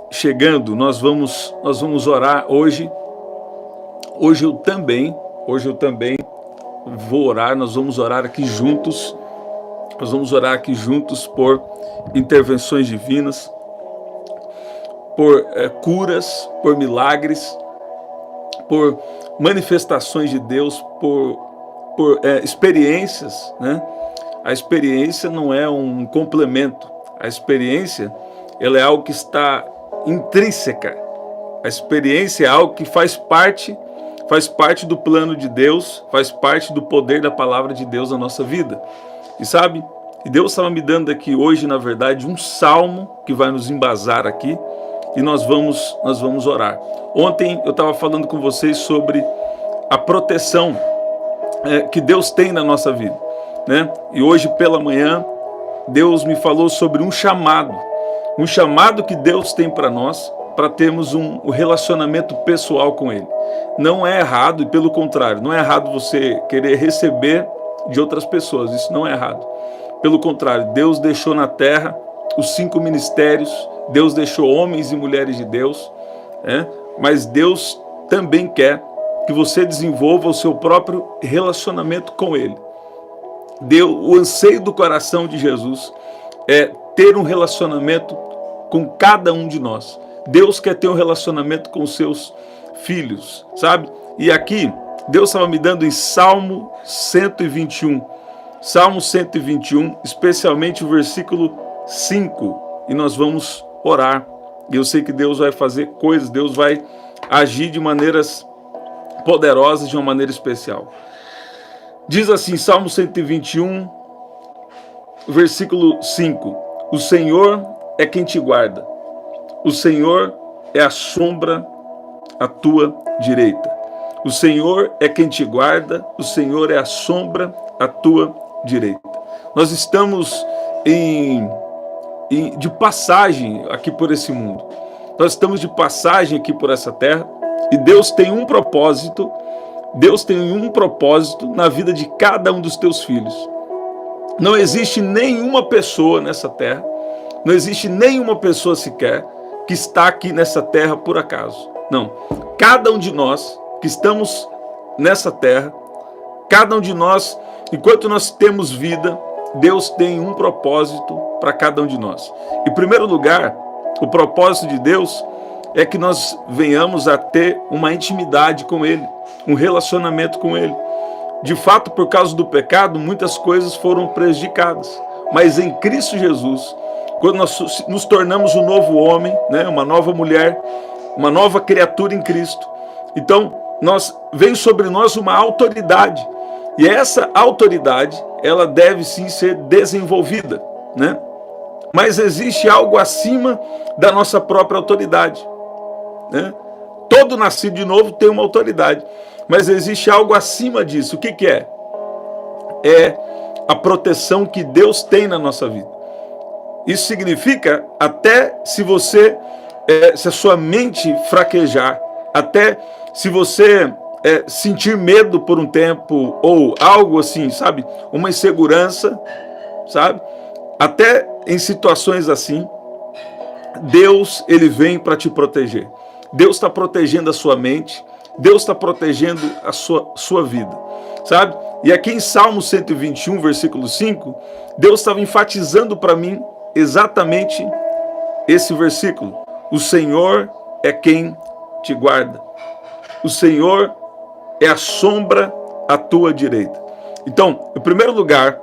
chegando, nós vamos orar hoje. Hoje eu também vou orar. Nós vamos orar aqui juntos. Nós vamos orar aqui juntos por intervenções divinas, por curas, por milagres, por manifestações de Deus, por experiências, né? A experiência não é um complemento. A experiência, ela é algo que está intrínseca. A experiência é algo que faz parte do plano de Deus, faz parte do poder da palavra de Deus na nossa vida. E sabe, e Deus estava me dando aqui hoje, na verdade, um salmo que vai nos embasar aqui, e nós vamos orar. Ontem eu estava falando com vocês sobre a proteção que Deus tem na nossa vida, né? E hoje pela manhã Deus me falou sobre um chamado que Deus tem para nós, para termos um relacionamento pessoal com Ele. Não é errado, e pelo contrário, não é errado você querer receber de outras pessoas, isso não é errado. Pelo contrário, Deus deixou na terra os 5 ministérios, Deus deixou homens e mulheres de Deus, mas Deus também quer que você desenvolva o seu próprio relacionamento com Ele. O anseio do coração de Jesus é ter um relacionamento com cada um de nós. Deus quer ter um relacionamento com os seus filhos, sabe? E aqui, Deus estava me dando em Salmo 121. Salmo 121, especialmente o versículo 5. E nós vamos orar. E eu sei que Deus vai fazer coisas, Deus vai agir de maneiras poderosas, de uma maneira especial. Diz assim, Salmo 121, versículo 5. O Senhor é quem te guarda. O Senhor é a sombra à tua direita. O Senhor é quem te guarda. O Senhor é a sombra à tua direita. Nós estamos de passagem aqui por esse mundo. Nós estamos de passagem aqui por essa terra. E Deus tem um propósito. Deus tem um propósito na vida de cada um dos teus filhos. Não existe nenhuma pessoa nessa terra, não existe nenhuma pessoa sequer que está aqui nessa terra por acaso. Não. Cada um de nós que estamos nessa terra, cada um de nós, enquanto nós temos vida, Deus tem um propósito para cada um de nós. Em primeiro lugar, o propósito de Deus é que nós venhamos a ter uma intimidade com Ele, um relacionamento com Ele. De fato, por causa do pecado, muitas coisas foram prejudicadas. Mas em Cristo Jesus, quando nós nos tornamos um novo homem, né, uma nova mulher, uma nova criatura em Cristo, então vem sobre nós uma autoridade. E essa autoridade, ela deve sim ser desenvolvida, né? Mas existe algo acima da nossa própria autoridade, né? Todo nascido de novo tem uma autoridade, mas existe algo acima disso. O que é? É a proteção que Deus tem na nossa vida. Isso significa, até se a sua mente fraquejar, até se você sentir medo por um tempo, ou algo assim, sabe? Uma insegurança, sabe? Até em situações assim, Deus, Ele vem para te proteger. Deus está protegendo a sua mente, Deus está protegendo a sua vida, sabe? E aqui em Salmo 121, versículo 5, Deus estava enfatizando para mim exatamente esse versículo. O Senhor é quem te guarda. O Senhor é a sombra à tua direita. Então, em primeiro lugar,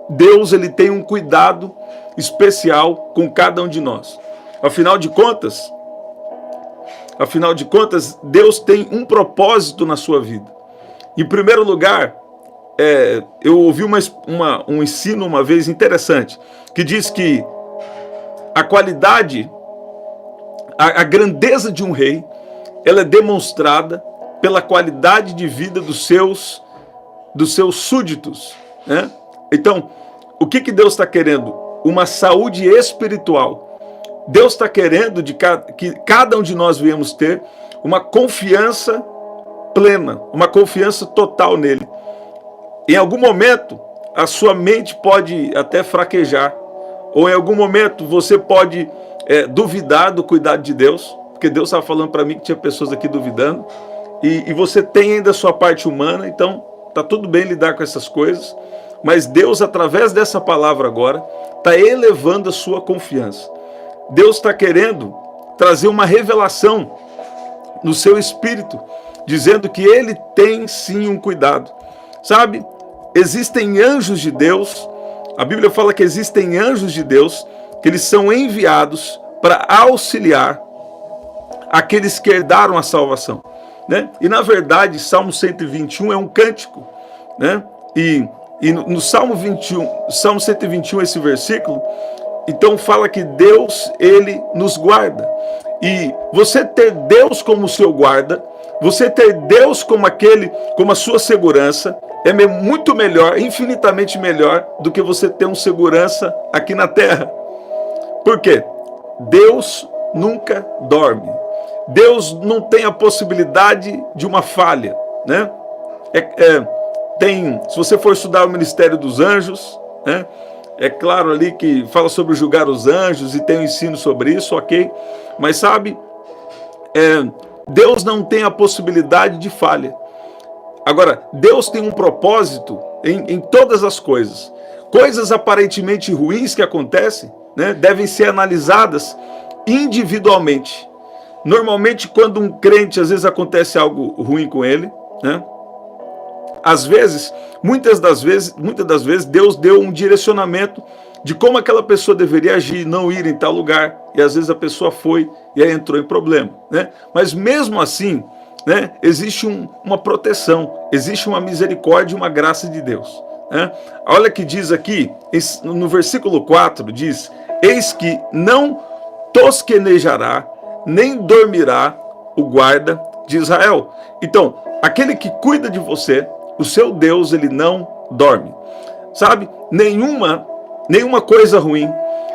Deus, Ele tem um cuidado especial com cada um de nós. Afinal de contas, Deus tem um propósito na sua vida. Em primeiro lugar, eu ouvi um ensino uma vez interessante, que diz que a qualidade, a grandeza de um rei, ela é demonstrada pela qualidade de vida dos seus súditos, né? Então, o que Deus está querendo? Uma saúde espiritual. Deus está querendo que cada um de nós venhamos ter uma confiança plena, uma confiança total nele. Em algum momento, a sua mente pode até fraquejar, ou em algum momento você pode duvidar do cuidado de Deus, porque Deus estava falando para mim que tinha pessoas aqui duvidando, e você tem ainda a sua parte humana, então tá tudo bem lidar com essas coisas, mas Deus, através dessa palavra agora, está elevando a sua confiança. Deus está querendo trazer uma revelação no seu espírito, dizendo que Ele tem sim um cuidado. Sabe, existem anjos de Deus, a Bíblia fala que existem anjos de Deus, que eles são enviados para auxiliar aqueles que herdaram a salvação, né? E na verdade, Salmo 121 é um cântico, né? E no Salmo 21, Salmo 121, esse versículo, então fala que Deus, Ele nos guarda. E você ter Deus como seu guarda, você ter Deus como a sua segurança, é muito melhor, infinitamente melhor, do que você ter um segurança aqui na terra. Por quê? Deus nunca dorme. Deus não tem a possibilidade de uma falha, né? Se você for estudar o ministério dos anjos, né? É claro ali que fala sobre julgar os anjos e tem um ensino sobre isso, ok? Mas sabe, Deus não tem a possibilidade de falha. Agora, Deus tem um propósito em todas as coisas. Coisas aparentemente ruins que acontecem, né, devem ser analisadas individualmente. Normalmente, quando um crente, às vezes acontece algo ruim com ele, né? Às vezes, muitas das vezes, Deus deu um direcionamento de como aquela pessoa deveria agir, não ir em tal lugar, e às vezes a pessoa foi e aí entrou em problema, né? Mas mesmo assim, né, existe uma proteção, existe uma misericórdia e uma graça de Deus, né? Olha que diz aqui, no versículo 4, diz: eis que não tosquenejará, nem dormirá o guarda de Israel. Então, aquele que cuida de você, o seu Deus, ele não dorme. Sabe, nenhuma coisa ruim,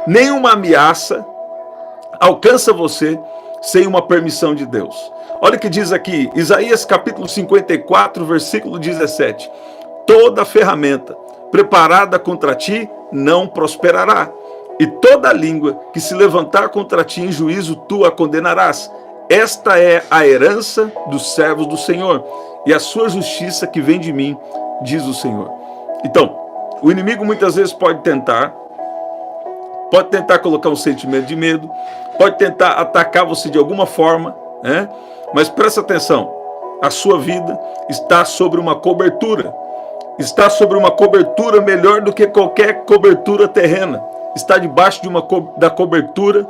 nenhuma ameaça alcança você sem uma permissão de Deus. Olha o que diz aqui, Isaías capítulo 54, versículo 17. Toda ferramenta preparada contra ti não prosperará, e toda língua que se levantar contra ti em juízo tu a condenarás. Esta é a herança dos servos do Senhor, e a sua justiça que vem de mim, diz o Senhor. Então, o inimigo muitas vezes pode tentar colocar um sentimento de medo, pode tentar atacar você de alguma forma, né? Mas presta atenção, a sua vida está sobre uma cobertura, está sobre uma cobertura melhor do que qualquer cobertura terrena, está debaixo da cobertura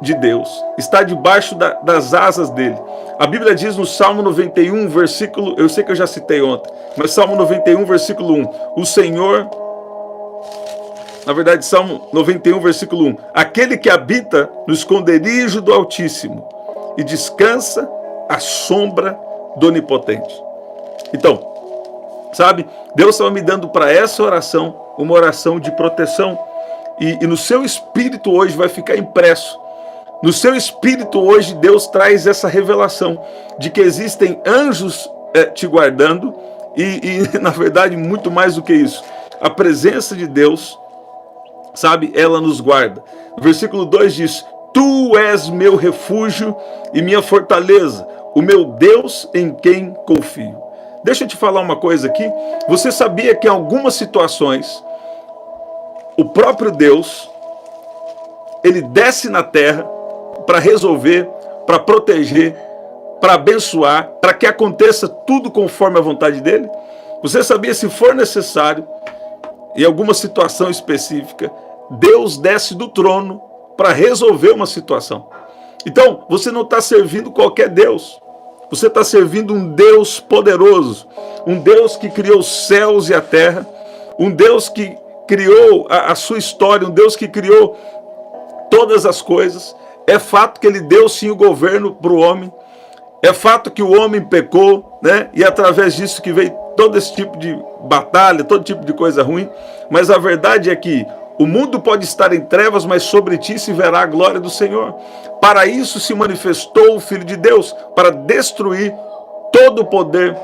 de Deus, está debaixo das asas dele. A Bíblia diz no Salmo 91, versículo, eu sei que eu já citei ontem, mas Salmo 91, versículo 1, o Senhor, na verdade, Salmo 91, versículo 1, aquele que habita no esconderijo do Altíssimo e descansa à sombra do Onipotente. Então, sabe, Deus estava me dando para essa oração uma oração de proteção, e no seu espírito hoje vai ficar impresso. No seu espírito hoje Deus traz essa revelação de que existem anjos te guardando e na verdade muito mais do que isso, a presença de Deus, sabe, ela nos guarda. O versículo 2 diz: tu és meu refúgio e minha fortaleza, o meu Deus em quem confio. Deixa eu te falar uma coisa aqui. Você sabia que em algumas situações o próprio Deus, ele desce na terra para resolver, para proteger, para abençoar, para que aconteça tudo conforme a vontade dele? Você sabia, se for necessário, em alguma situação específica, Deus desce do trono para resolver uma situação. Então, você não está servindo qualquer Deus. Você está servindo um Deus poderoso, um Deus que criou os céus e a terra, um Deus que criou a sua história, um Deus que criou todas as coisas. É fato que ele deu sim o governo para o homem, é fato que o homem pecou, né? E através disso que veio todo esse tipo de batalha, todo tipo de coisa ruim, mas a verdade é que o mundo pode estar em trevas, mas sobre ti se verá a glória do Senhor. Para isso se manifestou o Filho de Deus, para destruir todo o poder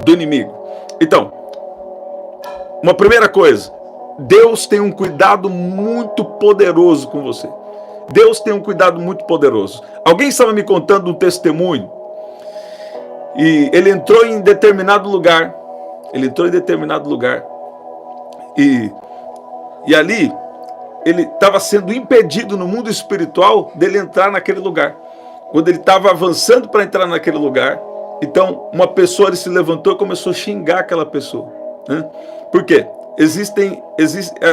do inimigo. Então, uma primeira coisa, Deus tem um cuidado muito poderoso com você. Deus tem um cuidado muito poderoso. Alguém estava me contando um testemunho, e ele entrou em determinado lugar, e ali ele estava sendo impedido no mundo espiritual dele entrar naquele lugar. Quando ele estava avançando para entrar naquele lugar, então uma pessoa, ele se levantou e começou a xingar aquela pessoa, né? Por quê?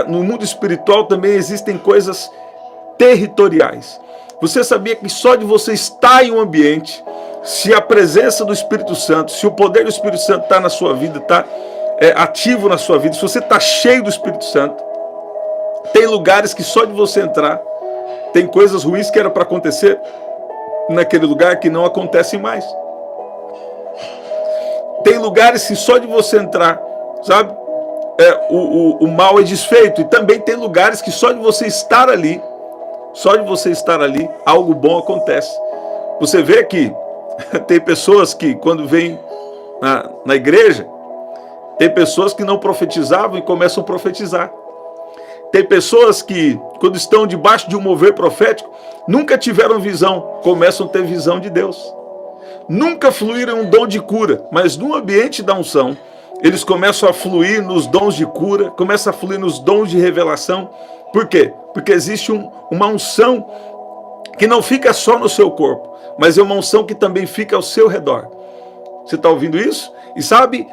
No mundo espiritual também existem coisas territoriais. Você sabia que só de você estar em um ambiente, se a presença do Espírito Santo, se o poder do Espírito Santo está na sua vida, está ativo na sua vida, se você está cheio do Espírito Santo, tem lugares que só de você entrar, tem coisas ruins que era para acontecer naquele lugar que não acontecem mais. Tem lugares que só de você entrar, sabe, o mal é desfeito. E também tem lugares que só de você estar ali, algo bom acontece. Você vê que tem pessoas que quando vêm na igreja, tem pessoas que não profetizavam e começam a profetizar. Tem pessoas que, quando estão debaixo de um mover profético, nunca tiveram visão, começam a ter visão de Deus. Nunca fluíram um dom de cura, mas no ambiente da unção, eles começam a fluir nos dons de cura, começam a fluir nos dons de revelação. Por quê? Porque existe uma unção que não fica só no seu corpo, mas é uma unção que também fica ao seu redor. Você está ouvindo isso? E sabe,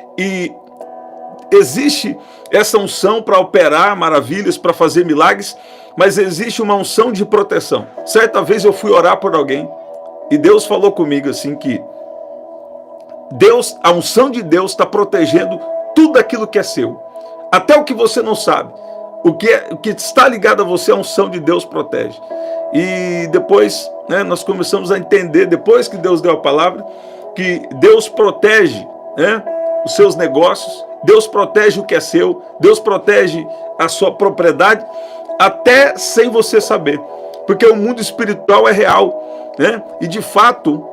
existe essa unção para operar maravilhas, para fazer milagres, mas existe uma unção de proteção. Certa vez eu fui orar por alguém e Deus falou comigo assim que a unção de Deus está protegendo tudo aquilo que é seu, até o que você não sabe. O que está ligado a você, a unção de Deus protege. E depois, né, nós começamos a entender, depois que Deus deu a palavra, que Deus protege, né, os seus negócios, Deus protege o que é seu, Deus protege a sua propriedade, até sem você saber. Porque o mundo espiritual é real, né? E de fato,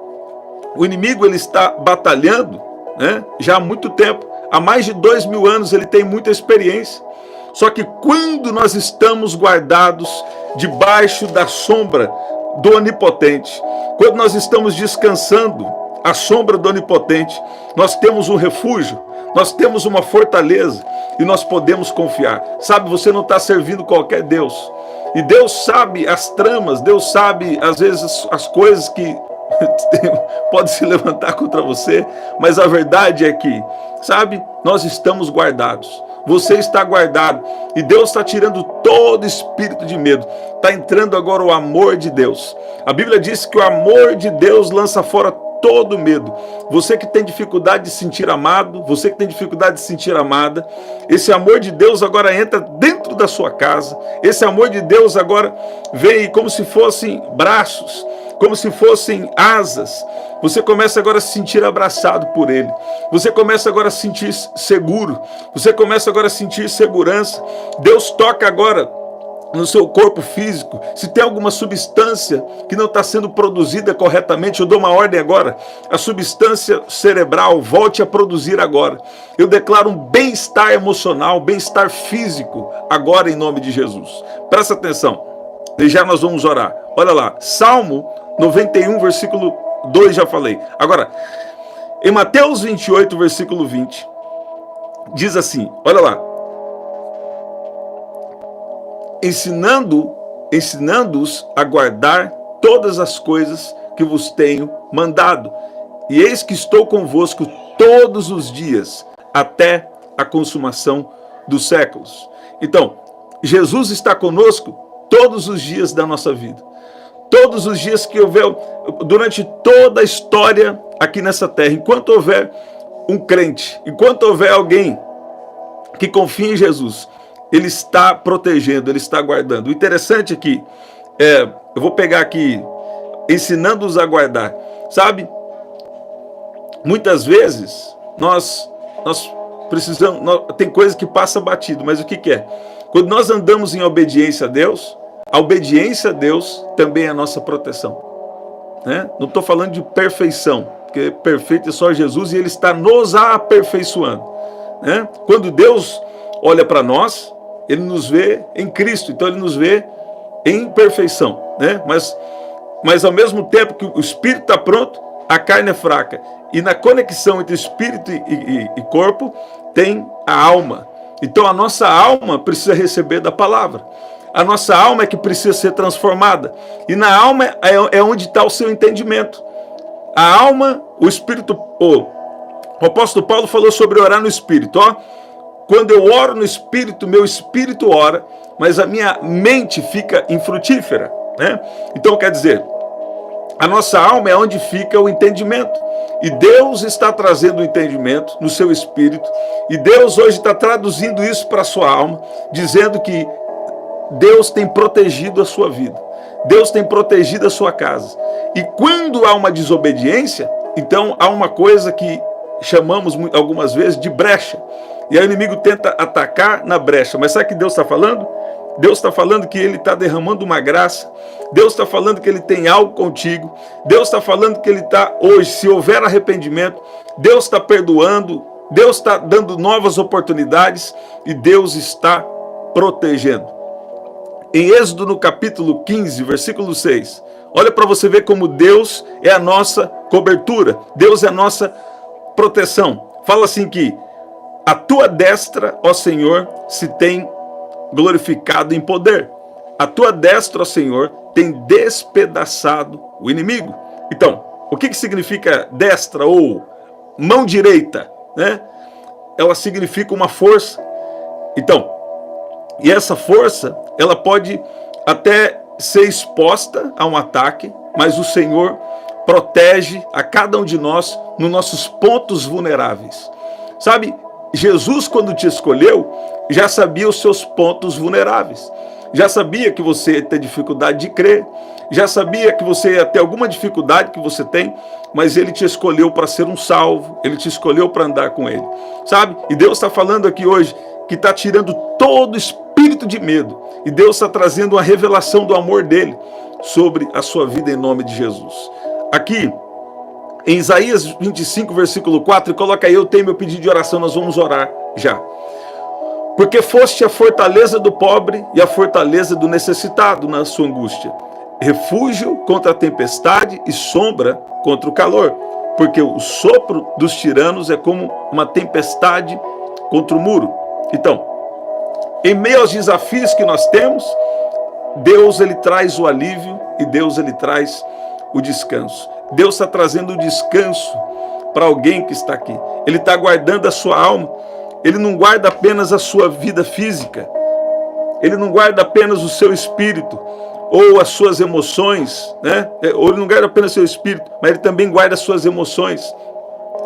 o inimigo, ele está batalhando, né, já há muito tempo. Há mais de 2000 anos ele tem muita experiência. Só que quando nós estamos guardados debaixo da sombra do Onipotente, quando nós estamos descansando à sombra do Onipotente, nós temos um refúgio, nós temos uma fortaleza e nós podemos confiar. Sabe, você não está servindo qualquer Deus. E Deus sabe as tramas, Deus sabe às vezes as coisas que pode se levantar contra você, mas a verdade é que, sabe, nós estamos guardados. Você está guardado e Deus está tirando todo espírito de medo. Está entrando agora o amor de Deus. A Bíblia diz que o amor de Deus lança fora todo medo. Você que tem dificuldade de se sentir amado, você que tem dificuldade de se sentir amada, esse amor de Deus agora entra dentro da sua casa. Esse amor de Deus agora vem como se fossem braços, como se fossem asas. Você começa agora a se sentir abraçado por Ele. Você começa agora a se sentir seguro. Você começa agora a sentir segurança. Deus toca agora no seu corpo físico. Se tem alguma substância que não está sendo produzida corretamente, eu dou uma ordem agora. A substância cerebral volte a produzir agora. Eu declaro um bem-estar emocional, bem-estar físico agora em nome de Jesus. Presta atenção. E já nós vamos orar. Olha lá, Salmo 91, versículo 2, já falei. Agora, em Mateus 28, versículo 20, diz assim, olha lá. Ensinando-os a guardar todas as coisas que vos tenho mandado. E eis que estou convosco todos os dias, até a consumação dos séculos. Então, Jesus está conosco todos os dias da nossa vida. Todos os dias que houver, durante toda a história aqui nessa terra, enquanto houver um crente, enquanto houver alguém que confia em Jesus, Ele está protegendo, Ele está guardando. O interessante é que, eu vou pegar aqui, ensinando-os a guardar. Sabe, muitas vezes, nós precisamos, tem coisa que passa batido, mas o que é? Quando nós andamos em obediência a Deus, a obediência a Deus também é a nossa proteção, né? Não estou falando de perfeição, porque perfeito é só Jesus e Ele está nos aperfeiçoando, né? Quando Deus olha para nós, Ele nos vê em Cristo, então Ele nos vê em perfeição, né? Mas ao mesmo tempo que o espírito está pronto, a carne é fraca. E na conexão entre espírito e corpo tem a alma. Então a nossa alma precisa receber da palavra. A nossa alma é que precisa ser transformada. E na alma é onde está o seu entendimento. A alma, o espírito... O apóstolo Paulo falou sobre orar no espírito. Quando eu oro no espírito, meu espírito ora, mas a minha mente fica infrutífera, né? Então quer dizer, a nossa alma é onde fica o entendimento. E Deus está trazendo o entendimento no seu espírito. E Deus hoje está traduzindo isso para a sua alma, dizendo que Deus tem protegido a sua vida. Deus tem protegido a sua casa. E quando há uma desobediência, então há uma coisa que chamamos algumas vezes de brecha. E aí o inimigo tenta atacar na brecha. Mas sabe o que Deus está falando? Deus está falando que Ele está derramando uma graça. Deus está falando que Ele tem algo contigo. Deus está falando que Ele está hoje, se houver arrependimento, Deus está perdoando, Deus está dando novas oportunidades e Deus está protegendo. Em Êxodo, no capítulo 15, versículo 6, olha para você ver como Deus é a nossa cobertura, Deus é a nossa proteção. Fala assim que a tua destra, ó Senhor, se tem glorificado em poder. A tua destra, ó Senhor, tem despedaçado o inimigo. Então, o que significa destra ou mão direita, né? Ela significa uma força. Então, e essa força, ela pode até ser exposta a um ataque, mas o Senhor protege a cada um de nós nos nossos pontos vulneráveis. Sabe, Jesus, quando te escolheu, já sabia os seus pontos vulneráveis. Já sabia que você ia ter dificuldade de crer, já sabia que você ia ter alguma dificuldade que você tem, mas Ele te escolheu para ser um salvo, Ele te escolheu para andar com Ele. Sabe? E Deus está falando aqui hoje que está tirando todo espírito de medo. E Deus está trazendo uma revelação do amor dEle sobre a sua vida em nome de Jesus. Aqui, em Isaías 25, versículo 4, coloca aí, eu tenho meu pedido de oração, nós vamos orar já. Porque foste a fortaleza do pobre e a fortaleza do necessitado na sua angústia. Refúgio contra a tempestade e sombra contra o calor. Porque o sopro dos tiranos é como uma tempestade contra o muro. Então, em meio aos desafios que nós temos, Deus ele traz o alívio e Deus ele traz o descanso. Deus está trazendo o descanso para alguém que está aqui. Ele está guardando a sua alma. Ele não guarda apenas a sua vida física. Ele não guarda apenas o seu espírito ou as suas emoções, né? Ou ele não guarda apenas o seu espírito, mas ele também guarda as suas emoções.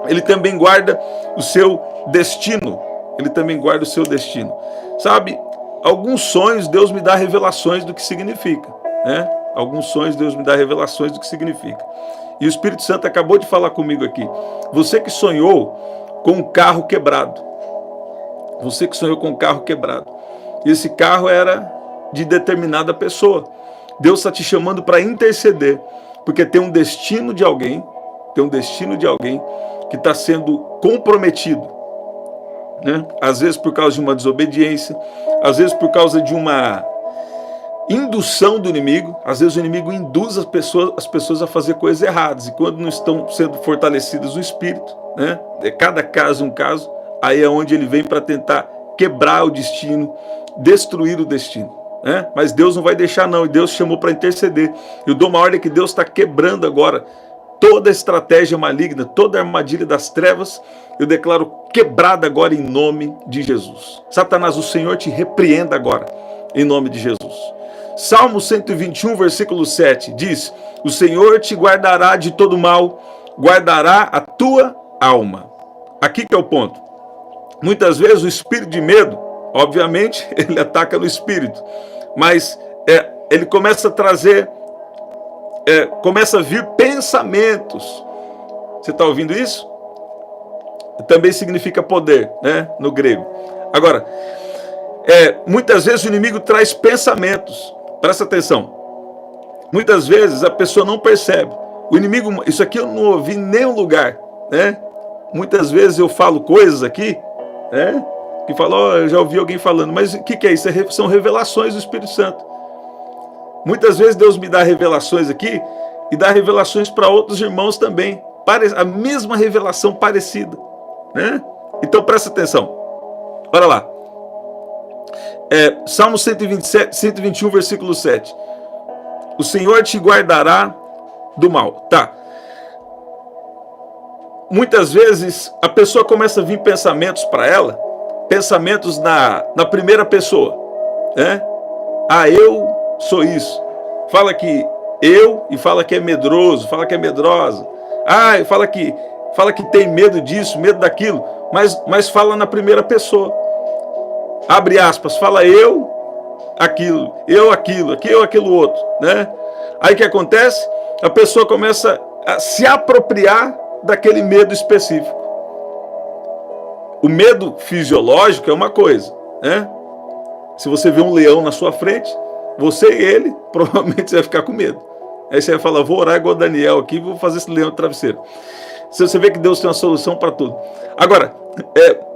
Ele também guarda o seu destino. Ele também guarda o seu destino. Sabe, alguns sonhos Deus me dá revelações do que significa, né? Alguns sonhos Deus me dá revelações do que significa. E o Espírito Santo acabou de falar comigo aqui. Você que sonhou com um carro quebrado. Você que sonhou com um carro quebrado. E esse carro era de determinada pessoa. Deus está te chamando para interceder. Porque tem um destino de alguém. Tem um destino de alguém que está sendo comprometido. Né? Às vezes por causa de uma desobediência. Às vezes por causa de uma indução do inimigo. Às vezes o inimigo induz as pessoas a fazer coisas erradas. E quando não estão sendo fortalecidas no espírito, né? Cada caso um caso. Aí é onde ele vem para tentar quebrar o destino, destruir o destino, né? Mas Deus não vai deixar não, e Deus chamou para interceder. Eu dou uma ordem que Deus está quebrando agora toda a estratégia maligna, toda a armadilha das trevas, eu declaro quebrada agora em nome de Jesus. Satanás, o Senhor te repreenda agora, em nome de Jesus. Salmo 121, versículo 7, diz, o Senhor te guardará de todo mal, guardará a tua alma. Aqui que é o ponto. Muitas vezes o espírito de medo, obviamente, ele ataca no espírito, mas ele começa a trazer, começa a vir pensamentos. Você está ouvindo isso? Também significa poder, né, no grego. Agora, muitas vezes o inimigo traz pensamentos, presta atenção. Muitas vezes a pessoa não percebe. O inimigo, isso aqui eu não ouvi em nenhum lugar, né? Muitas vezes eu falo coisas aqui, que fala, eu já ouvi alguém falando, mas o que é isso? São revelações do Espírito Santo. Muitas vezes Deus me dá revelações aqui e dá revelações para outros irmãos também. A mesma revelação parecida, né? Então presta atenção. Olha lá. Salmo 121, versículo 7. O Senhor te guardará do mal. Tá. Muitas vezes a pessoa começa a vir pensamentos para ela, pensamentos na primeira pessoa, né? Eu sou isso. Fala que eu e fala que é medroso, fala que é medrosa. Fala que tem medo disso, medo daquilo, mas fala na primeira pessoa. Abre aspas, fala eu aquilo, eu aquilo outro, né? Aí o que acontece? A pessoa começa a se apropriar daquele medo específico. O medo fisiológico é uma coisa, né? Se você vê um leão na sua frente, você e ele, provavelmente você vai ficar com medo. Aí você vai falar, vou orar igual Daniel aqui, vou fazer esse leão de travesseiro. Você vê que Deus tem uma solução para tudo. Agora,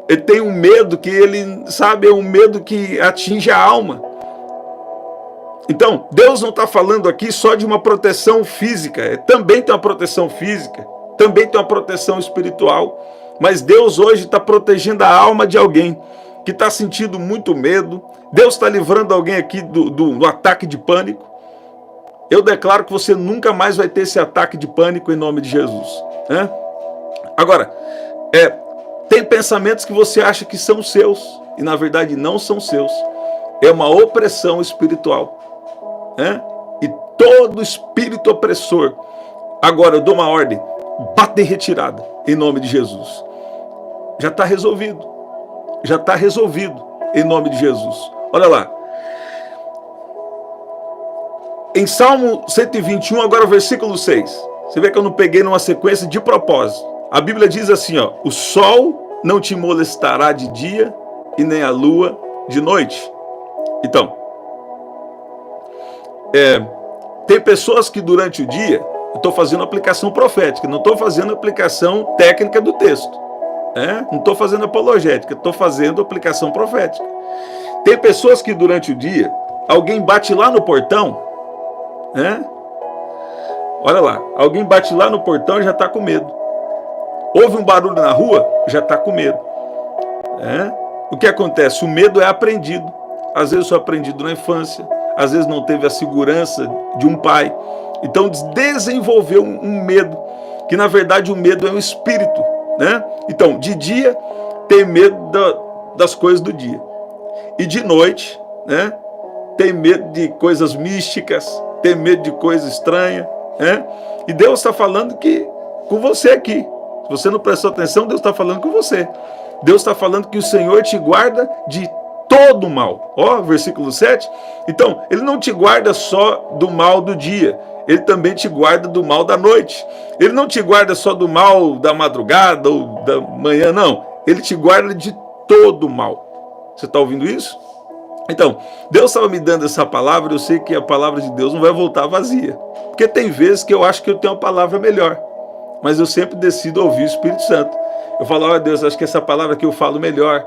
ele tem um medo que ele, sabe, é um medo que atinge a alma. Então, Deus não está falando aqui só de uma proteção física, também tem uma proteção física, também tem uma proteção espiritual, mas Deus hoje está protegendo a alma de alguém que está sentindo muito medo. Deus está livrando alguém aqui do ataque de pânico. Eu declaro que você nunca mais vai ter esse ataque de pânico em nome de Jesus, né? Agora, tem pensamentos que você acha que são seus e na verdade não são seus. É uma opressão espiritual, né? E todo espírito opressor, agora eu dou uma ordem, bata em retirada em nome de Jesus. Já está resolvido. Já está resolvido em nome de Jesus. Olha lá. Em Salmo 121, agora o versículo 6. Você vê que eu não peguei numa sequência de propósito. A Bíblia diz assim, ó: o sol não te molestará de dia e nem a lua de noite. Então, tem pessoas que durante o dia, eu estou fazendo aplicação profética, não estou fazendo aplicação técnica do texto. Não estou fazendo apologética, estou fazendo aplicação profética. Tem pessoas que durante o dia, alguém bate lá no portão, olha lá, alguém bate lá no portão e já está com medo. Houve um barulho na rua, já está com medo. O que acontece? O medo é aprendido. Às vezes foi aprendido na infância, às vezes não teve a segurança de um pai. Então desenvolveu um medo, que na verdade o medo é um espírito. Então, de dia, tem medo das coisas do dia. E de noite, tem medo de coisas místicas, tem medo de coisas estranhas. E Deus está falando com você aqui. Se você não prestou atenção, Deus está falando com você. Deus está falando que o Senhor te guarda de todo o mal. Versículo 7. Então, Ele não te guarda só do mal do dia. Ele também te guarda do mal da noite. Ele não te guarda só do mal da madrugada ou da manhã, não. Ele te guarda de todo o mal. Você está ouvindo isso? Então, Deus estava me dando essa palavra, eu sei que a palavra de Deus não vai voltar vazia. Porque tem vezes que eu acho que eu tenho uma palavra melhor. Mas eu sempre decido ouvir o Espírito Santo. Eu falo, Deus, acho que essa palavra aqui eu falo melhor.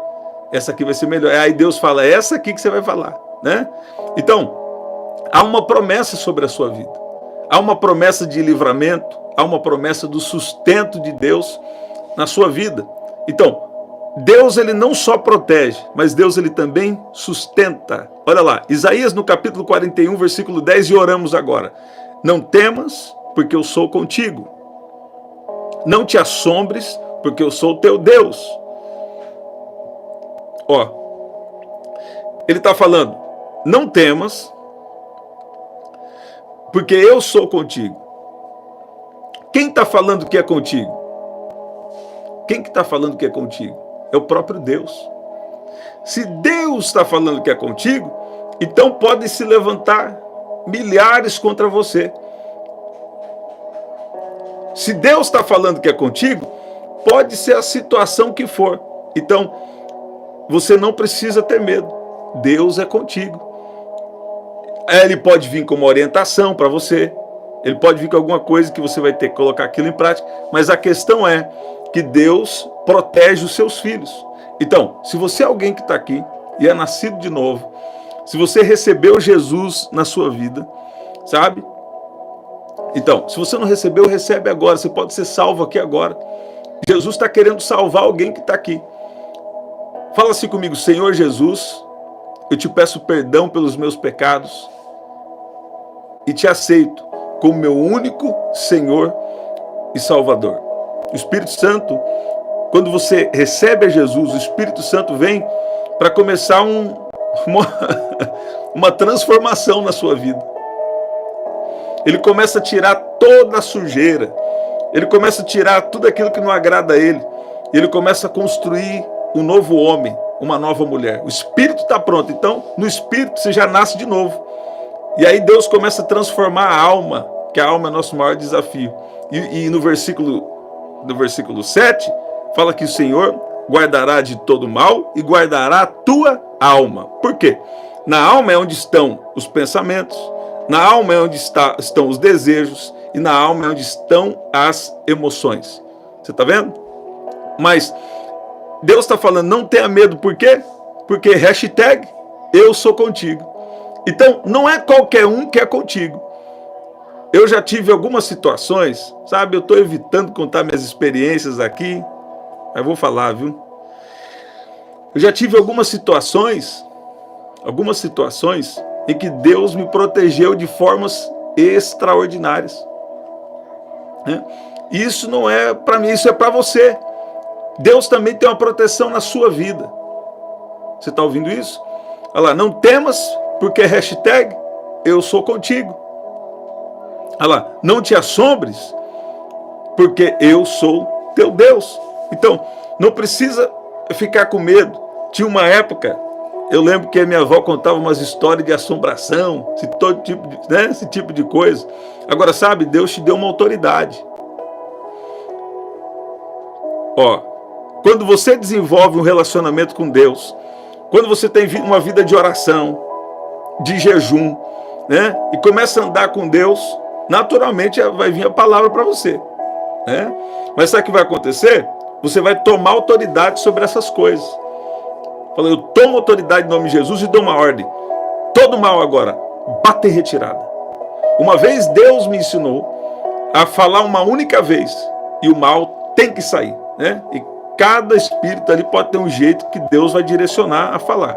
Essa aqui vai ser melhor. Aí Deus fala, essa aqui que você vai falar. Então, há uma promessa sobre a sua vida. Há uma promessa de livramento, há uma promessa do sustento de Deus na sua vida. Então, Deus ele não só protege, mas Deus ele também sustenta. Olha lá, Isaías no capítulo 41, versículo 10, e oramos agora. Não temas, porque eu sou contigo. Não te assombres, porque eu sou o teu Deus. Ele está falando, não temas, porque eu sou contigo. Quem está falando que é contigo? Quem que está falando que é contigo? É o próprio Deus. Se Deus está falando que é contigo, então podem se levantar milhares contra você. Se Deus está falando que é contigo, pode ser a situação que for. Então, você não precisa ter medo. Deus é contigo. Ele pode vir com uma orientação para você. Ele pode vir com alguma coisa que você vai ter que colocar aquilo em prática. Mas a questão é que Deus protege os seus filhos. Então, se você é alguém que está aqui e é nascido de novo, se você recebeu Jesus na sua vida, sabe? Então, se você não recebeu, recebe agora. Você pode ser salvo aqui agora. Jesus está querendo salvar alguém que está aqui. Fala assim comigo: Senhor Jesus, eu te peço perdão pelos meus pecados e te aceito como meu único Senhor e Salvador. O Espírito Santo, quando você recebe a Jesus, o Espírito Santo vem para começar uma transformação na sua vida. Ele começa a tirar toda a sujeira. Ele começa a tirar tudo aquilo que não agrada a ele. Ele começa a construir um novo homem, uma nova mulher. O Espírito está pronto. Então, no Espírito você já nasce de novo. E aí Deus começa a transformar a alma, que a alma é nosso maior desafio. E no versículo 7, fala que o Senhor guardará de todo mal e guardará a tua alma. Por quê? Na alma é onde estão os pensamentos, na alma é onde estão os desejos e na alma é onde estão as emoções. Você está vendo? Mas Deus está falando, não tenha medo. Por quê? Porque hashtag eu sou contigo. Então, não é qualquer um que é contigo. Eu já tive algumas situações, sabe? Eu estou evitando contar minhas experiências aqui, mas vou falar, viu? Eu já tive algumas situações em que Deus me protegeu de formas extraordinárias. Isso não é para mim, isso é para você. Deus também tem uma proteção na sua vida. Você está ouvindo isso? Olha lá, não temas, porque hashtag eu sou contigo. Olha lá, não te assombres, porque eu sou teu Deus. Então, não precisa ficar com medo. Tinha uma época, eu lembro que a minha avó contava umas histórias de assombração, esse tipo de coisa. Agora, sabe, Deus te deu uma autoridade. Quando você desenvolve um relacionamento com Deus, quando você tem uma vida de oração, de jejum, e começa a andar com Deus, naturalmente vai vir a palavra para você. Mas sabe o que vai acontecer? Você vai tomar autoridade sobre essas coisas. Fala, eu tomo autoridade em nome de Jesus e dou uma ordem. Todo mal agora, bata em retirada. Uma vez Deus me ensinou a falar uma única vez e o mal tem que sair. E cada espírito ali pode ter um jeito que Deus vai direcionar a falar.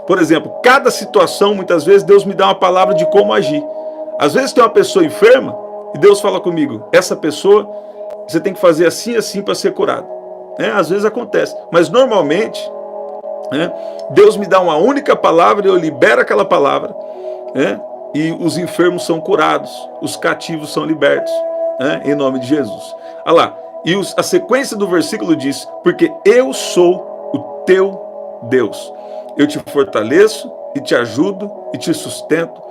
Por exemplo, cada situação, muitas vezes Deus me dá uma palavra de como agir. Às vezes tem uma pessoa enferma e Deus fala comigo, essa pessoa você tem que fazer assim e assim para ser curado. Às vezes acontece, mas normalmente Deus me dá uma única palavra e eu libero aquela palavra, e os enfermos são curados, os cativos são libertos, em nome de Jesus. Olha lá, e a sequência do versículo diz, porque eu sou o teu Deus, eu te fortaleço e te ajudo e te sustento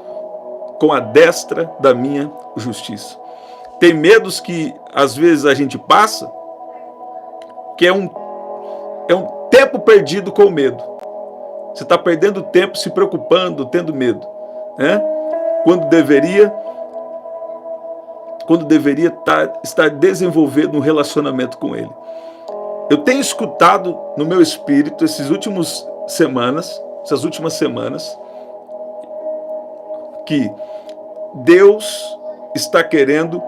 com a destra da minha justiça. Tem medos que às vezes a gente passa, que é um tempo perdido com o medo. Você está perdendo tempo se preocupando, tendo medo, quando deveria estar desenvolvendo um relacionamento com Ele. Eu tenho escutado no meu espírito essas últimas semanas, que Deus está querendo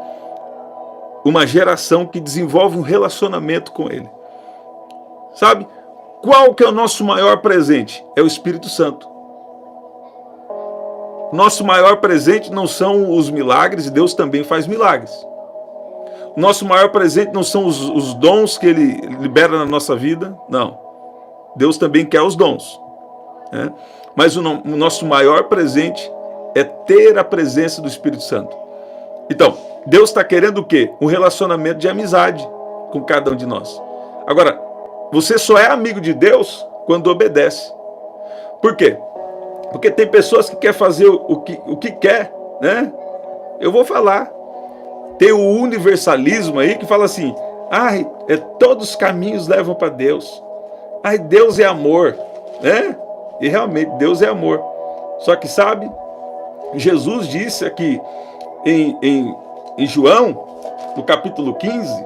uma geração que desenvolve um relacionamento com Ele. Sabe? Qual que é o nosso maior presente? É o Espírito Santo. Nosso maior presente não são os milagres, e Deus também faz milagres. O nosso maior presente não são os dons que Ele libera na nossa vida, não. Deus também quer os dons. Mas o nosso maior presente é ter a presença do Espírito Santo. Então, Deus está querendo o quê? Um relacionamento de amizade com cada um de nós. Agora, você só é amigo de Deus quando obedece. Por quê? Porque tem pessoas que querem fazer o que quer, Eu vou falar. Tem o universalismo aí que fala assim, todos os caminhos levam para Deus. Deus é amor, E realmente Deus é amor. Só que sabe, Jesus disse aqui em João, no capítulo 15,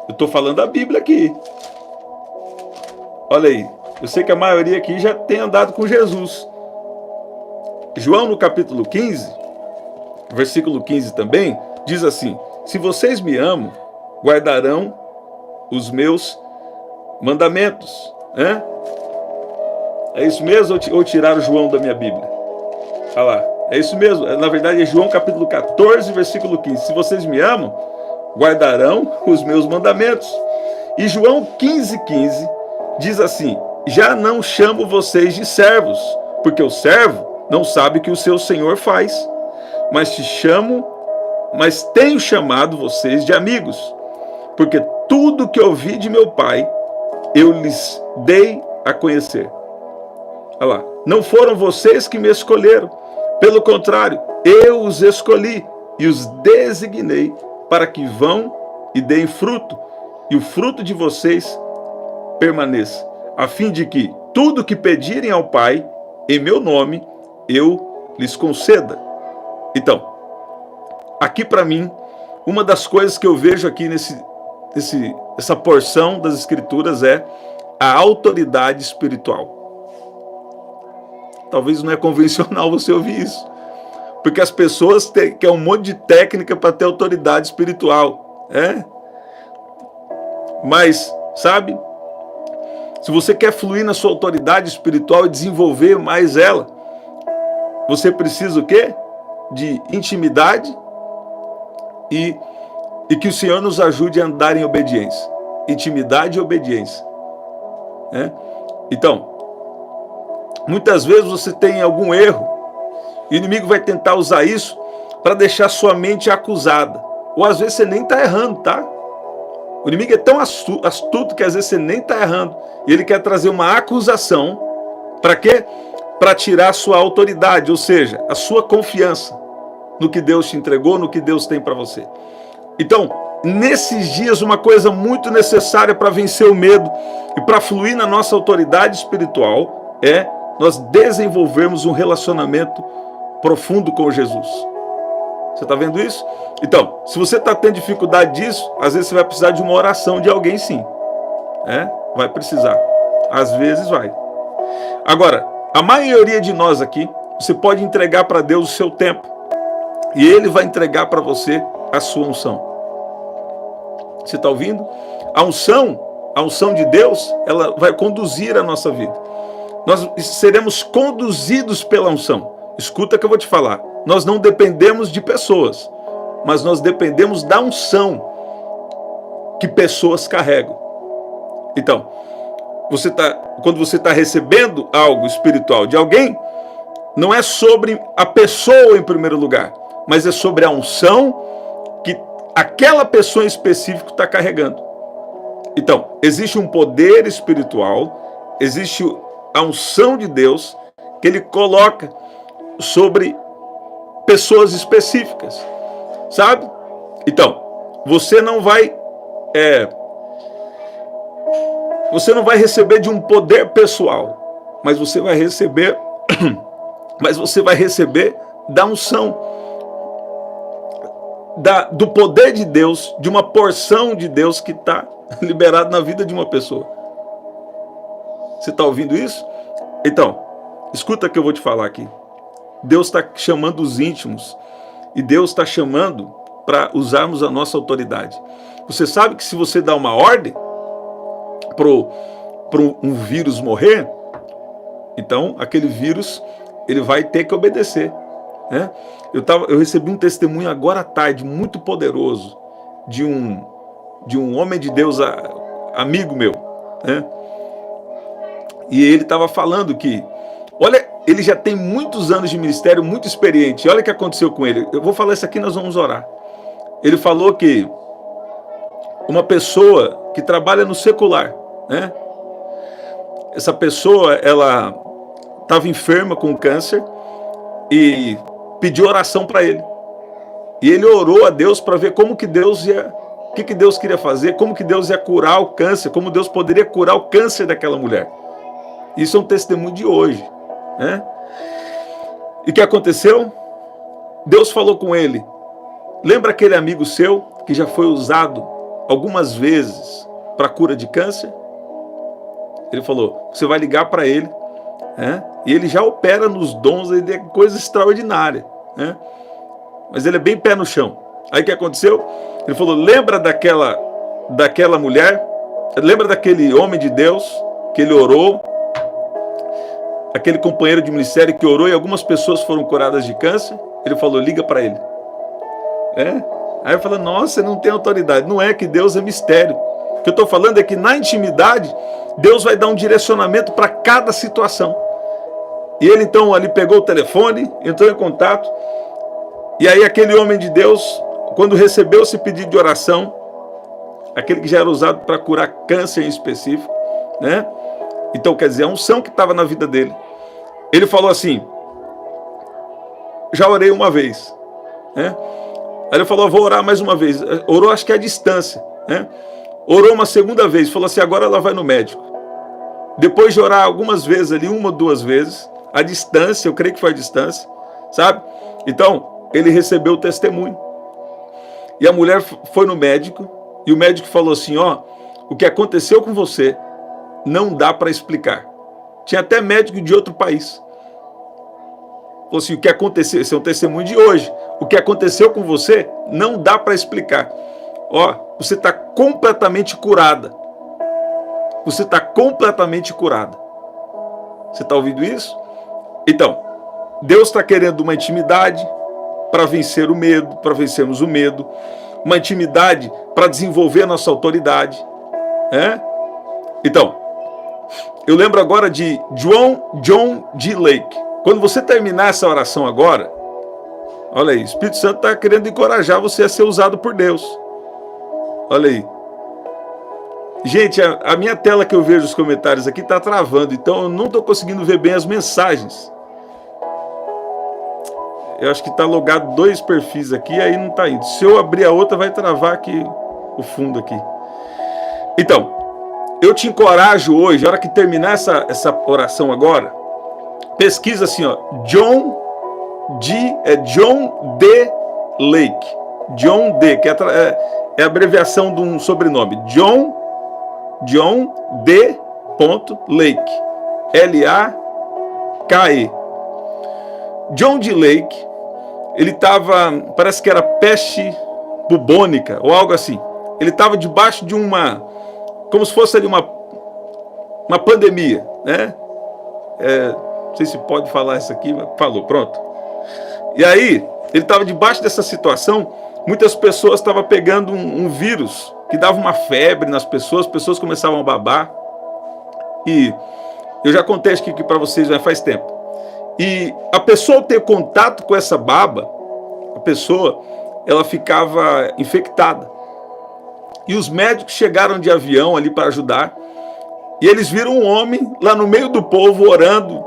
eu estou falando da Bíblia aqui. Olha aí, eu sei que a maioria aqui já tem andado com Jesus. João no capítulo 15, versículo 15 também, diz assim: se vocês me amam, guardarão os meus mandamentos. É isso mesmo ou tiraram João da minha Bíblia? Olha lá, é isso mesmo. Na verdade é João capítulo 14, versículo 15. Se vocês me amam, guardarão os meus mandamentos. E João 15:15 diz assim: já não chamo vocês de servos, porque o servo não sabe o que o seu senhor faz, mas tenho chamado vocês de amigos, porque tudo que ouvi de meu Pai eu lhes dei a conhecer. Olha lá, não foram vocês que me escolheram, pelo contrário, eu os escolhi e os designei para que vão e deem fruto, e o fruto de vocês permaneça, a fim de que tudo que pedirem ao Pai em meu nome eu lhes conceda. Então, aqui para mim, uma das coisas que eu vejo aqui essa porção das Escrituras é a autoridade espiritual. Talvez não é convencional você ouvir isso, porque as pessoas querem um monte de técnica para ter autoridade espiritual, mas, sabe, se você quer fluir na sua autoridade espiritual e desenvolver mais ela, você precisa o quê? De intimidade e que o Senhor nos ajude a andar em obediência. Intimidade e obediência. Então, muitas vezes você tem algum erro, e o inimigo vai tentar usar isso para deixar sua mente acusada. Ou às vezes você nem está errando, tá? O inimigo é tão astuto que às vezes você nem está errando. E ele quer trazer uma acusação. Para quê? Para tirar a sua autoridade, ou seja, a sua confiança no que Deus te entregou, no que Deus tem para você. Então, nesses dias, uma coisa muito necessária para vencer o medo e para fluir na nossa autoridade espiritual é nós desenvolvermos um relacionamento profundo com Jesus. Você está vendo isso? Então, se você está tendo dificuldade disso, às vezes você vai precisar de uma oração de alguém, sim. Vai precisar. Às vezes vai. Agora, a maioria de nós aqui, você pode entregar para Deus o seu tempo. E Ele vai entregar para você a sua unção. Você está ouvindo? A unção de Deus, ela vai conduzir a nossa vida. Nós seremos conduzidos pela unção. Escuta que eu vou te falar. Nós não dependemos de pessoas, mas nós dependemos da unção que pessoas carregam. Então, quando você está recebendo algo espiritual de alguém, não é sobre a pessoa em primeiro lugar, mas é sobre a unção que aquela pessoa em específico está carregando. Então, existe um poder espiritual, existe a unção de Deus que Ele coloca sobre pessoas específicas, sabe? Então, você não vai receber de um poder pessoal, mas você vai receber da unção, do poder de Deus, de uma porção de Deus que está liberado na vida de uma pessoa. Você está ouvindo isso? Então, escuta o que eu vou te falar aqui. Deus está chamando os íntimos e Deus está chamando para usarmos a nossa autoridade. Você sabe que se você dá uma ordem para um vírus morrer, então aquele vírus ele vai ter que obedecer. Eu recebi um testemunho agora à tarde muito poderoso de um homem de Deus, amigo meu, e ele estava falando que, olha, ele já tem muitos anos de ministério, muito experiente. Olha o que aconteceu com ele. Eu vou falar isso aqui, nós vamos orar. Ele falou que uma pessoa que trabalha no secular, essa pessoa, ela estava enferma com câncer e pediu oração para ele. E ele orou a Deus para ver como que Deus ia, o que Deus queria fazer, como que Deus ia curar o câncer, como Deus poderia curar o câncer daquela mulher. Isso é um testemunho de hoje. E o que aconteceu? Deus falou com ele: lembra aquele amigo seu que já foi usado algumas vezes para cura de câncer? Ele falou: você vai ligar para ele, E ele já opera nos dons, ele é coisa extraordinária, né? Mas ele é bem pé no chão. Aí o que aconteceu? Ele falou, lembra daquela mulher, lembra daquele homem de Deus que ele orou, aquele companheiro de ministério que orou e algumas pessoas foram curadas de câncer? Ele falou, liga para ele. Aí eu falo, nossa, você não tem autoridade. Não é que Deus é mistério. O que eu estou falando é que na intimidade, Deus vai dar um direcionamento para cada situação. E ele então ali pegou o telefone, entrou em contato, e aí aquele homem de Deus, quando recebeu esse pedido de oração, aquele que já era usado para curar câncer em específico, né? Então quer dizer, a unção que estava na vida dele. Ele falou assim, já orei uma vez, né? Aí ele falou, vou orar mais uma vez. Orou acho que à distância, né? Orou uma segunda vez, falou assim, agora ela vai no médico. Depois de orar algumas vezes ali, uma ou duas vezes, à distância, eu creio que foi à distância, sabe? Então, ele recebeu o testemunho. E a mulher foi no médico, e o médico falou assim, ó, o que aconteceu com você não dá para explicar. Tinha até médico de outro país. Falou assim, o que aconteceu, esse é um testemunho de hoje, o que aconteceu com você não dá para explicar. Ó, você está completamente curada. Você está completamente curada. Você está ouvindo isso? Então, Deus está querendo uma intimidade para vencer o medo, para vencermos o medo, uma intimidade para desenvolver a nossa autoridade, né? Então, eu lembro agora de John G. Lake. Quando você terminar essa oração agora, olha aí, o Espírito Santo está querendo encorajar você a ser usado por Deus. Olha aí. Gente, a minha tela que eu vejo os comentários aqui está travando, então eu não estou conseguindo ver bem as mensagens. Eu acho que está logado 2 perfis aqui, aí não está indo. Se eu abrir a outra, vai travar aqui o fundo aqui. Então, eu te encorajo hoje, na hora que terminar essa oração agora, pesquisa assim, ó, John D. Lake. John D, que é a abreviação de um sobrenome. John D. Lake. L-A-K-E. John D. Lake, ele estava, parece que era peste bubônica ou algo assim. Ele estava debaixo de como se fosse ali uma pandemia, né? Não sei se pode falar isso aqui, mas falou, pronto. E aí, ele estava debaixo dessa situação, muitas pessoas estavam pegando um vírus que dava uma febre nas pessoas começavam a babar. E eu já contei isso aqui para vocês já faz tempo. E a pessoa ter contato com essa baba, ela ficava infectada. E os médicos chegaram de avião ali para ajudar. E eles viram um homem lá no meio do povo orando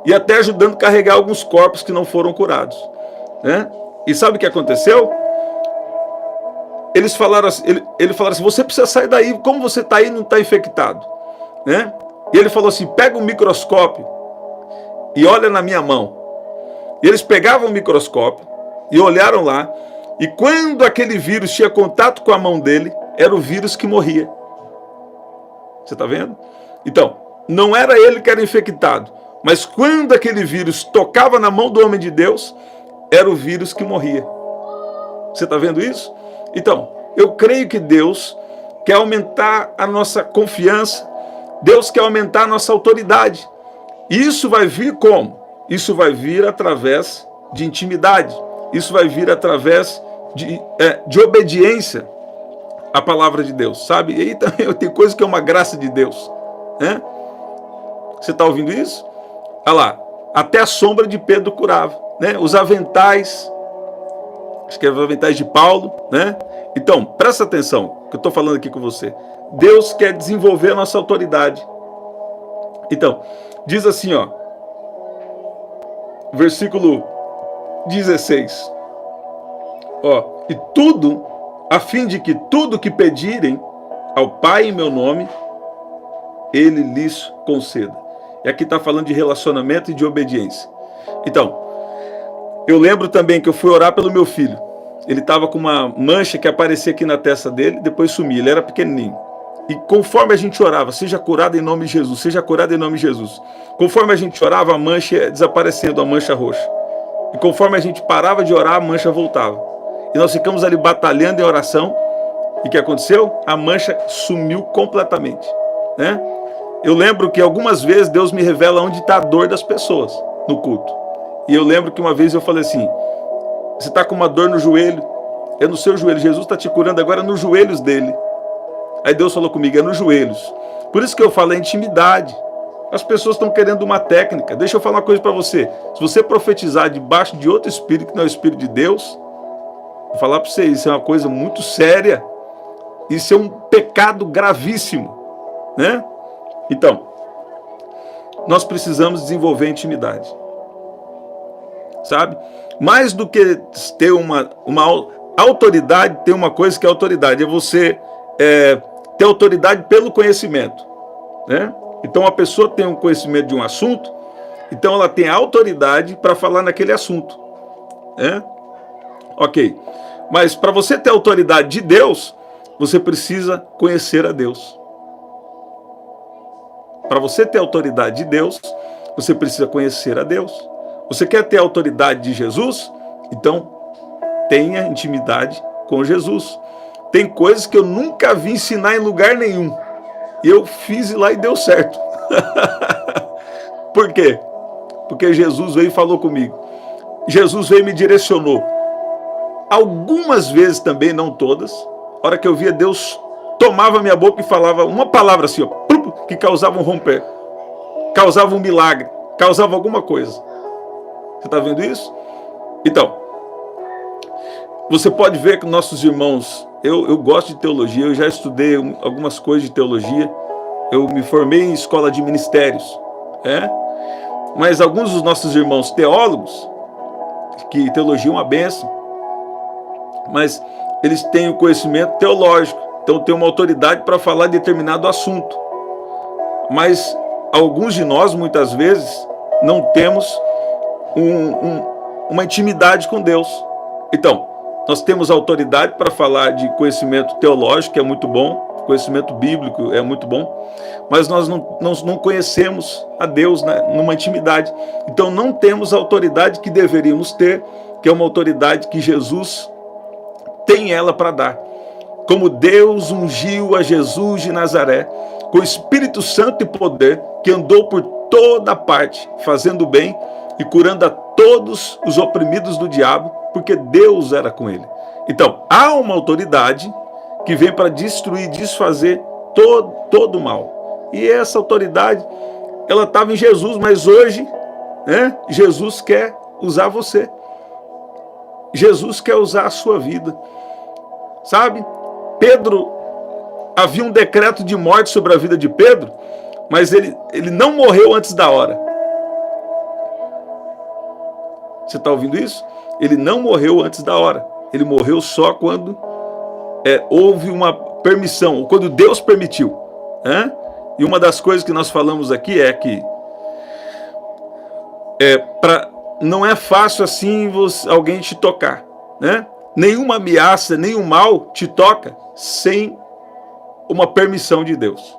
e até ajudando a carregar alguns corpos que não foram curados, né? E sabe o que aconteceu? Eles falaram assim, ele falou assim, você precisa sair daí, como você está aí não está infectado, né? E ele falou assim, pega um microscópio e olha na minha mão. E eles pegavam o microscópio e olharam lá, e quando aquele vírus tinha contato com a mão dele, era o vírus que morria. Você está vendo? Então, não era ele que era infectado, mas quando aquele vírus tocava na mão do homem de Deus, era o vírus que morria. Você está vendo isso? Então, eu creio que Deus quer aumentar a nossa confiança, Deus quer aumentar a nossa autoridade. Isso vai vir como? Isso vai vir através de intimidade, isso vai vir através de obediência à palavra de Deus, sabe? E aí também tem coisa que é uma graça de Deus, né? Você está ouvindo isso? Olha lá, até a sombra de Pedro curava, né? Os aventais, acho que é os aventais de Paulo, né? Então, presta atenção, que eu estou falando aqui com você. Deus quer desenvolver a nossa autoridade. Então, diz assim, ó, versículo 16, ó, e tudo, a fim de que tudo que pedirem ao Pai em meu nome, Ele lhes conceda. E aqui está falando de relacionamento e de obediência. Então, eu lembro também que eu fui orar pelo meu filho. Ele estava com uma mancha que aparecia aqui na testa dele, depois sumia, ele era pequenininho. E conforme a gente orava, seja curado em nome de Jesus, seja curado em nome de Jesus. Conforme a gente orava, a mancha ia desaparecendo, a mancha roxa. E conforme a gente parava de orar, a mancha voltava. E nós ficamos ali batalhando em oração. E o que aconteceu? A mancha sumiu completamente, né? Eu lembro que algumas vezes Deus me revela onde está a dor das pessoas no culto. E eu lembro que uma vez eu falei assim, você está com uma dor no joelho, é no seu joelho, Jesus está te curando agora nos joelhos dele. Aí Deus falou comigo, é nos joelhos. Por isso que eu falo, é intimidade. As pessoas estão querendo uma técnica. Deixa eu falar uma coisa para você. Se você profetizar debaixo de outro espírito, que não é o Espírito de Deus, vou falar para você, isso é uma coisa muito séria. Isso é um pecado gravíssimo, né? Então, nós precisamos desenvolver intimidade. Sabe? Mais do que ter uma autoridade, tem uma coisa que é autoridade, é você ter autoridade pelo conhecimento, né? Então a pessoa tem um conhecimento de um assunto, então ela tem autoridade para falar naquele assunto, né? Ok, mas para você ter autoridade de Deus, você precisa conhecer a Deus. Para você ter autoridade de Deus, você precisa conhecer a Deus. Você quer ter a autoridade de Jesus? Então tenha intimidade com Jesus. Tem coisas que eu nunca vi ensinar em lugar nenhum. E eu fiz lá e deu certo. Por quê? Porque Jesus veio e falou comigo. Jesus veio e me direcionou. Algumas vezes também, não todas. A hora que eu via, Deus tomava minha boca e falava uma palavra assim, ó, que causava um romper. Causava um milagre. Causava alguma coisa. Você está vendo isso? Então, você pode ver que nossos irmãos... Eu gosto de teologia, eu já estudei algumas coisas de teologia, eu me formei em escola de ministérios, mas alguns dos nossos irmãos teólogos, que teologia é uma bênção, mas eles têm o conhecimento teológico, então tem uma autoridade para falar de determinado assunto. Mas alguns de nós, muitas vezes, não temos uma intimidade com Deus. Então, nós temos autoridade para falar de conhecimento teológico, que é muito bom, conhecimento bíblico é muito bom, mas nós não conhecemos a Deus, né, numa intimidade. Então não temos a autoridade que deveríamos ter, que é uma autoridade que Jesus tem ela para dar. Como Deus ungiu a Jesus de Nazaré, com o Espírito Santo e poder, que andou por toda parte, fazendo bem e curando a todos os oprimidos do diabo, porque Deus era com ele. Então, há uma autoridade que vem para destruir, desfazer todo o mal. E essa autoridade, ela estava em Jesus, mas hoje, né, Jesus quer usar você. Jesus quer usar a sua vida. Sabe? Pedro, havia um decreto de morte sobre a vida de Pedro, mas ele não morreu antes da hora. Você está ouvindo isso? Ele não morreu antes da hora. Ele morreu só quando houve uma permissão, quando Deus permitiu. Né? E uma das coisas que nós falamos aqui é que não é fácil assim alguém te tocar. Né? Nenhuma ameaça, nenhum mal te toca sem uma permissão de Deus.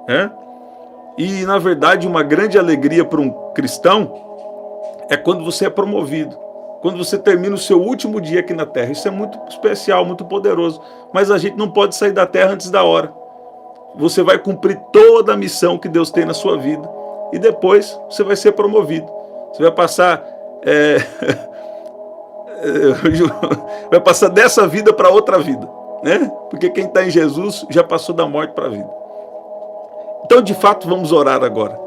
Né? E, na verdade, uma grande alegria para um cristão é quando você é promovido. Quando você termina o seu último dia aqui na terra. Isso é muito especial, muito poderoso. Mas a gente não pode sair da terra antes da hora. Você vai cumprir toda a missão que Deus tem na sua vida. E depois você vai ser promovido. Você vai passar... vai passar dessa vida para outra vida. Né? Porque quem está em Jesus já passou da morte para a vida. Então, de fato, vamos orar agora.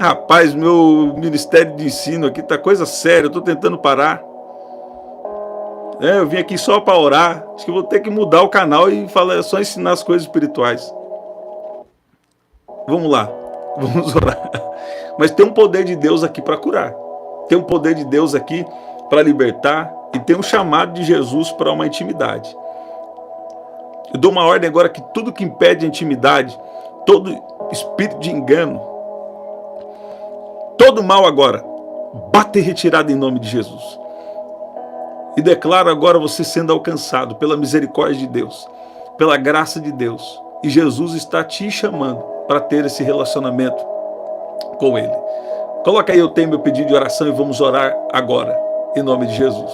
Rapaz, meu ministério de ensino aqui está coisa séria. Eu estou tentando parar. Eu vim aqui só para orar. Acho que vou ter que mudar o canal e só ensinar as coisas espirituais. Vamos lá, vamos orar. Mas tem um poder de Deus aqui para curar. Tem um poder de Deus aqui para libertar. E tem um chamado de Jesus para uma intimidade. Eu dou uma ordem agora que tudo que impede a intimidade, todo espírito de engano, todo mal agora, bate e retirado em nome de Jesus. E declaro agora você sendo alcançado pela misericórdia de Deus, pela graça de Deus, e Jesus está te chamando para ter esse relacionamento com Ele. Coloca aí, eu tenho meu pedido de oração e vamos orar agora, em nome de Jesus.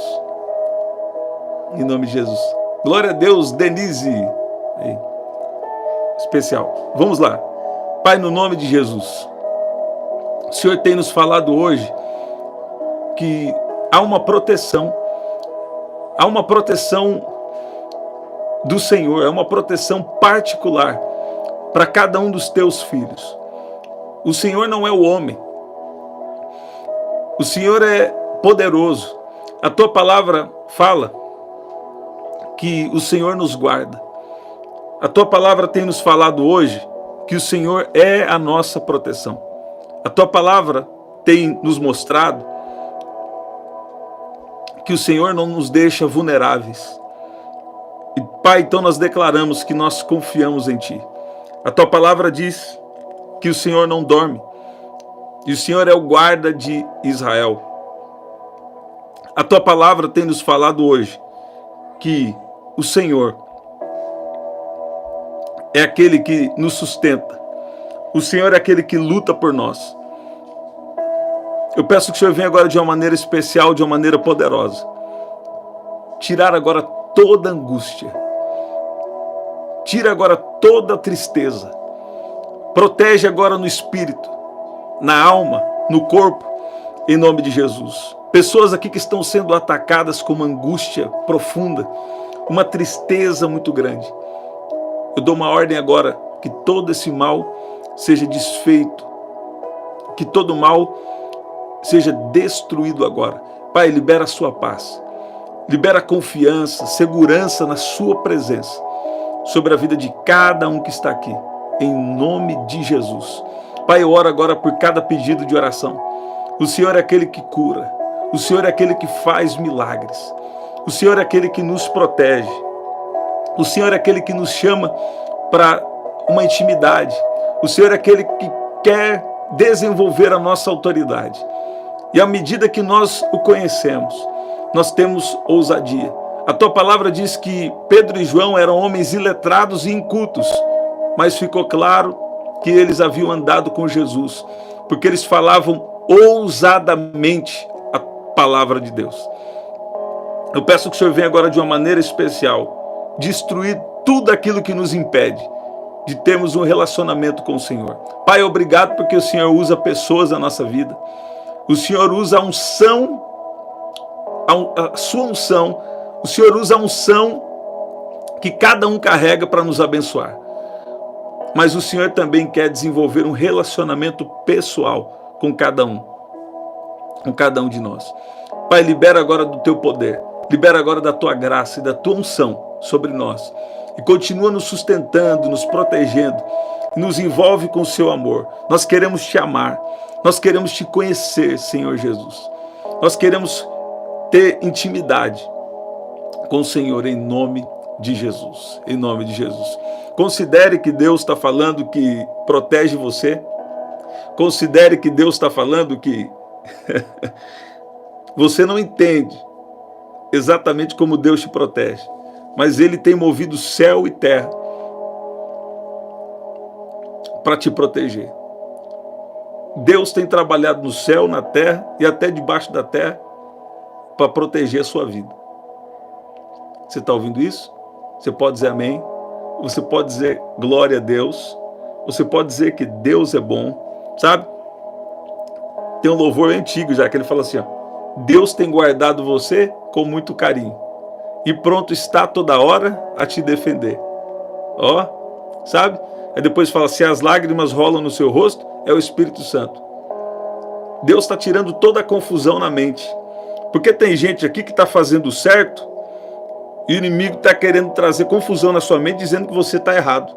Em nome de Jesus. Glória a Deus, Denise. Aí. Especial. Vamos lá. Pai, no nome de Jesus. O Senhor tem nos falado hoje que há uma proteção do Senhor, é uma proteção particular para cada um dos teus filhos. O Senhor não é o homem. O Senhor é poderoso. A tua palavra fala que o Senhor nos guarda. A tua palavra tem nos falado hoje que o Senhor é a nossa proteção. A tua palavra tem nos mostrado que o Senhor não nos deixa vulneráveis. E Pai, então nós declaramos que nós confiamos em Ti. A tua palavra diz que o Senhor não dorme. E o Senhor é o guarda de Israel. A tua palavra tem nos falado hoje que o Senhor é aquele que nos sustenta. O Senhor é aquele que luta por nós. Eu peço que o Senhor venha agora de uma maneira especial, de uma maneira poderosa. Tirar agora toda angústia. Tira agora toda tristeza. Protege agora no espírito, na alma, no corpo, em nome de Jesus. Pessoas aqui que estão sendo atacadas com uma angústia profunda, uma tristeza muito grande. Eu dou uma ordem agora, que todo esse mal seja desfeito, que todo mal seja destruído agora. Pai, libera a sua paz, libera confiança, segurança na sua presença, sobre a vida de cada um que está aqui, em nome de Jesus. Pai, eu oro agora por cada pedido de oração. O Senhor é aquele que cura, o Senhor é aquele que faz milagres, o Senhor é aquele que nos protege, o Senhor é aquele que nos chama para uma intimidade, o Senhor é aquele que quer desenvolver a nossa autoridade. E à medida que nós o conhecemos, nós temos ousadia. A tua palavra diz que Pedro e João eram homens iletrados e incultos, mas ficou claro que eles haviam andado com Jesus, porque eles falavam ousadamente a palavra de Deus. Eu peço que o Senhor venha agora de uma maneira especial, destruir tudo aquilo que nos impede de termos um relacionamento com o Senhor. Pai, obrigado porque o Senhor usa pessoas na nossa vida. O Senhor usa a unção, a sua unção, o Senhor usa a unção que cada um carrega para nos abençoar. Mas o Senhor também quer desenvolver um relacionamento pessoal com cada um de nós. Pai, libera agora do teu poder, libera agora da tua graça e da tua unção sobre nós. E continua nos sustentando, nos protegendo, nos envolve com o seu amor. Nós queremos te amar, nós queremos te conhecer, Senhor Jesus. Nós queremos ter intimidade com o Senhor em nome de Jesus. Em nome de Jesus. Considere que Deus está falando que protege você. Considere que Deus está falando que você não entende exatamente como Deus te protege, mas Ele tem movido céu e terra para te proteger. Deus tem trabalhado no céu, na terra e até debaixo da terra para proteger a sua vida. Você está ouvindo isso? Você pode dizer amém? Você pode dizer glória a Deus? Você pode dizer que Deus é bom? Sabe? Tem um louvor antigo já que ele fala assim, ó, Deus tem guardado você com muito carinho e pronto está toda hora a te defender. Ó, sabe? Aí depois fala, se as lágrimas rolam no seu rosto, é o Espírito Santo. Deus está tirando toda a confusão na mente. Porque tem gente aqui que está fazendo certo e o inimigo está querendo trazer confusão na sua mente, dizendo que você está errado.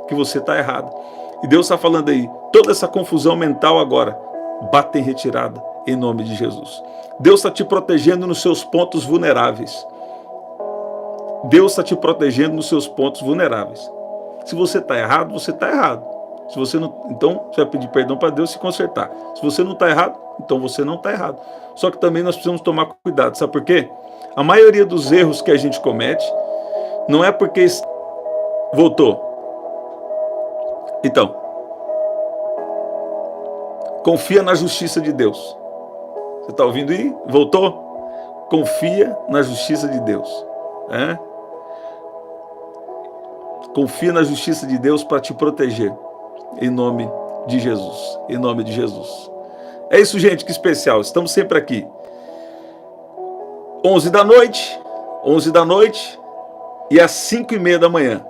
Que você está errado. E Deus está falando aí, toda essa confusão mental agora, bata em retirada, em nome de Jesus. Deus está te protegendo nos seus pontos vulneráveis. Deus está te protegendo nos seus pontos vulneráveis. Se você está errado, você está errado. Se você não, então você vai pedir perdão para Deus se consertar. Se você não está errado, então você não está errado. Só que também nós precisamos tomar cuidado. Sabe por quê? A maioria dos erros que a gente comete não é porque... Voltou. Então, confia na justiça de Deus. Você está ouvindo aí? Voltou? Confia na justiça de Deus. Confia na justiça de Deus para te proteger. Em nome de Jesus. Em nome de Jesus. É isso, gente, que especial. Estamos sempre aqui. 11 da noite e às 5:30 da manhã.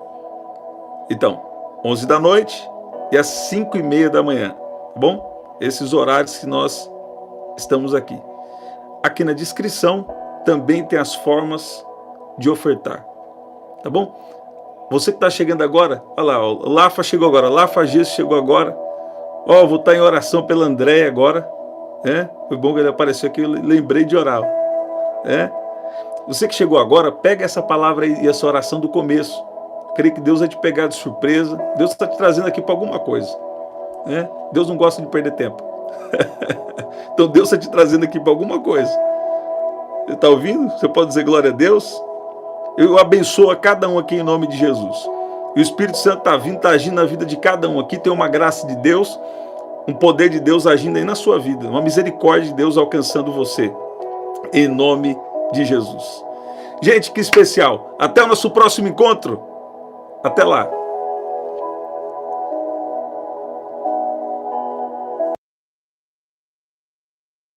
Então, 11 da noite e às 5:30 da manhã. Tá bom? Esses horários que nós estamos aqui. Aqui na descrição também tem as formas de ofertar. Tá bom? Você que está chegando agora, olha lá, ó, o Lafa chegou agora, Lafa Gesso chegou agora. Ó, vou estar em oração pela Andréia agora. Foi bom que ele apareceu aqui, eu lembrei de orar. Você que chegou agora, pega essa palavra aí e essa oração do começo. Creio que Deus vai te pegar de surpresa. Deus está te trazendo aqui para alguma coisa. Deus não gosta de perder tempo. Então Deus está te trazendo aqui para alguma coisa. Você está ouvindo? Você pode dizer glória a Deus? Eu abençoo a cada um aqui em nome de Jesus. E o Espírito Santo está vindo, está agindo na vida de cada um aqui. Tem uma graça de Deus, um poder de Deus agindo aí na sua vida. Uma misericórdia de Deus alcançando você. Em nome de Jesus. Gente, que especial. Até o nosso próximo encontro. Até lá.